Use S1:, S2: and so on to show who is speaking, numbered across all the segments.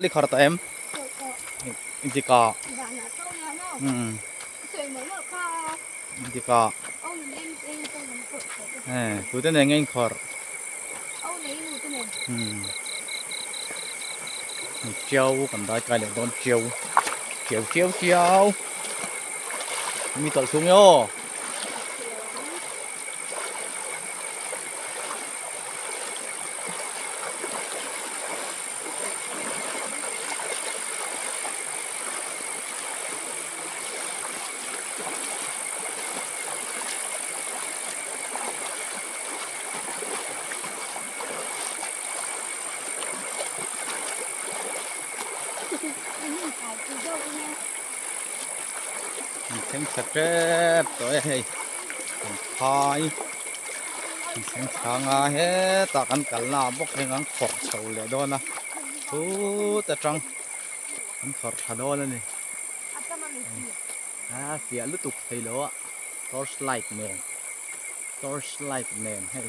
S1: Li khar ta em. Indika. Indika. Tôi tên là ngay khar. Chiêu còn đai cái này con chiêu. Chiêu. Mi tọt xuống yo. Xem sạch rếp tối hay khai xem sáng à hết ta cần cả là bốc hay ngang khọt sầu lệ đó na ta trăng ngang khọt hà đó này phía lút tục thấy đó torchlight nền hay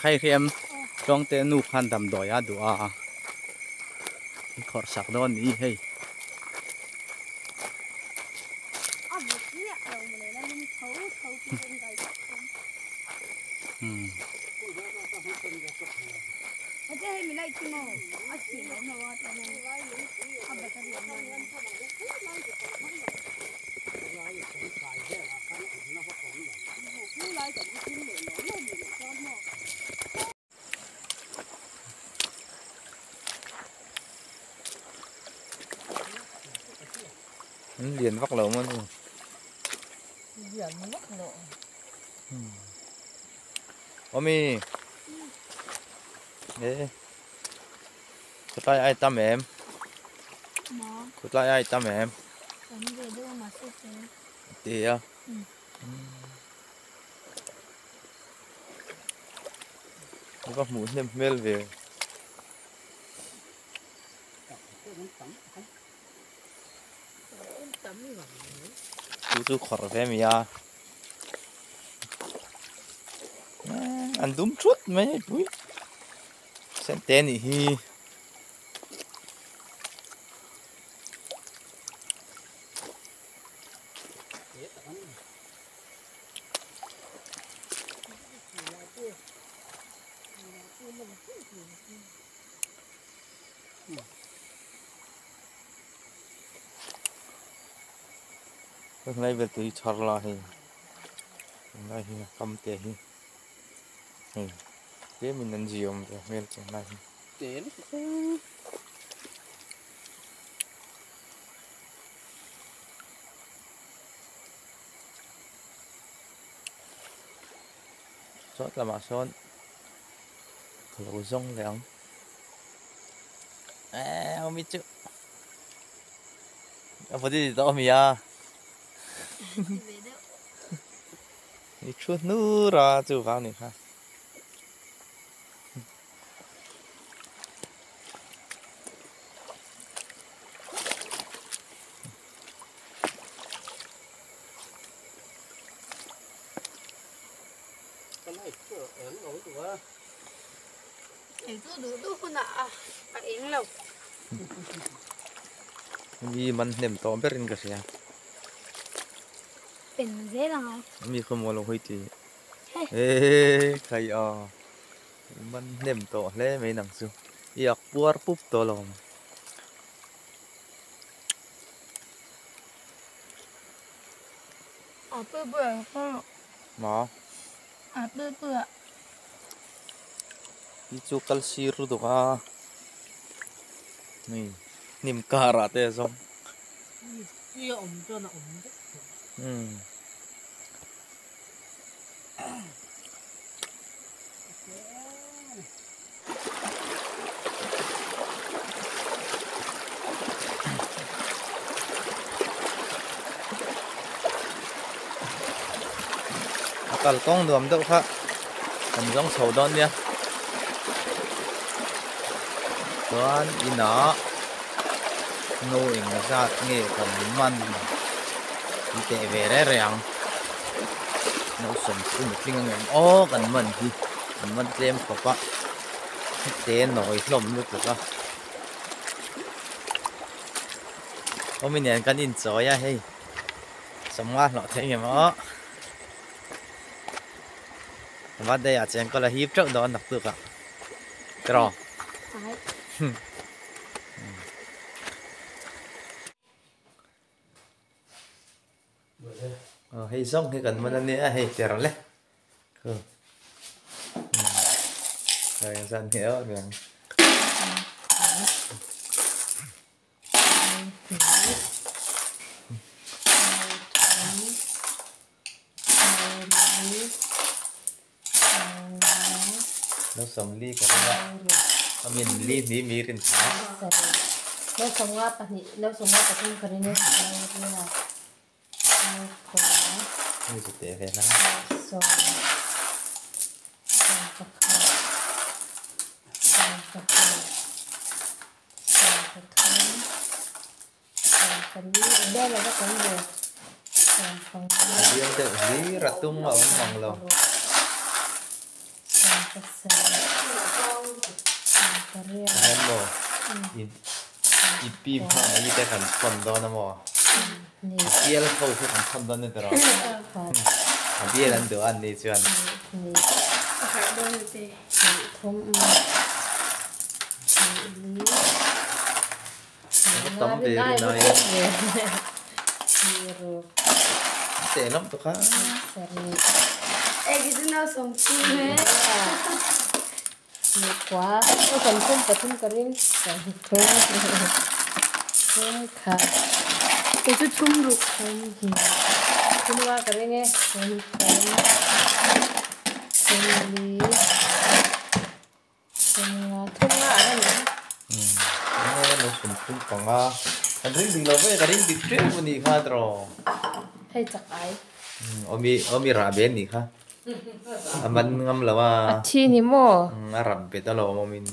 S1: hay khi em trong tên nụ khăn đầm đòi á đùa khọt sạc đó ní hay liền vắt lỗ mà luôn Omi ê cút lại ai tắm em cút lại ai tắm em thì à có muốn thêm mail về chú khỏi về mày à ăn đúng chút mấy bụi xem tên thì hôm nay về tụi chở là thì hôm nay thì cầm tiền thì thế mình ăn gì không về bên trên này tiền sốt là mà sốt lẩu rong lẻo không biết chứ apa gì đó mày à chút nữa ra chú vào này haมีมันเต็มตัวเป็นกระเสีย
S2: เป็นเจ๊หรอ
S1: มีขโมยลงห้อยตีเอ้ใครอ่ะมันเต็มตัวเลยไม่หนังสืออยากปวดปุ๊บตัวลง
S2: เบื่อก็
S1: หมอ
S2: เบื่อ
S1: ที่จูกัลซีรูตัวอ่ะนี่นิมการะเตะซ้ำ
S3: นี่อมจนอม
S1: กัลกงดวมเด้อค่ะผมต้องโชว์ดอนเนี่ยตอนอีหนาโน่เองจะเงี้ยกันมันอีเตะเวรแรงโน่สมคุ้มจริงเงี้ยโอ้กันมันที่มันเต็มขบะเต้นหน่อยลมลุกเลยก็โอ้ไม่เนี่ยกันอินจอยอะเฮ้ยสมว่าหล่อเท่ยังมั้งว่าได้อาจจะก็ละฮีบเจ้าดอนหนักตัวกะกรอ hay giống hay gần mà nè hay chờ rồi đấy rồi dân hiểu rồi nó sống ly của nó mình ly ní mì trên thả
S2: nó sống qua tận nó sống qua tận cái này nó là nó có
S1: như thực tế thế nào
S2: sống đây là cái gì
S1: riêng tự lý ra tung vào vòng lòng em bò ipim ha mấy cái thành phần đó nó mò bia là khâu cái thành phần đó nên rồi bia là đồ ăn đi chưa ăn tấm để nói tệ lắm tôi khá
S2: cái nó sống chim nhiều quá nó còn không phải không có riêng không khá cái chút chung được không qua cái này nghe không lý không thông qua này nữa
S1: nó cũng còn anh thấy gì lâu với cái đi trip mình đi khá rồi
S2: hay chắc ai
S1: omi ra bên đi khá mình ngâm là
S2: chi ni mo
S1: Arab beta lo mo min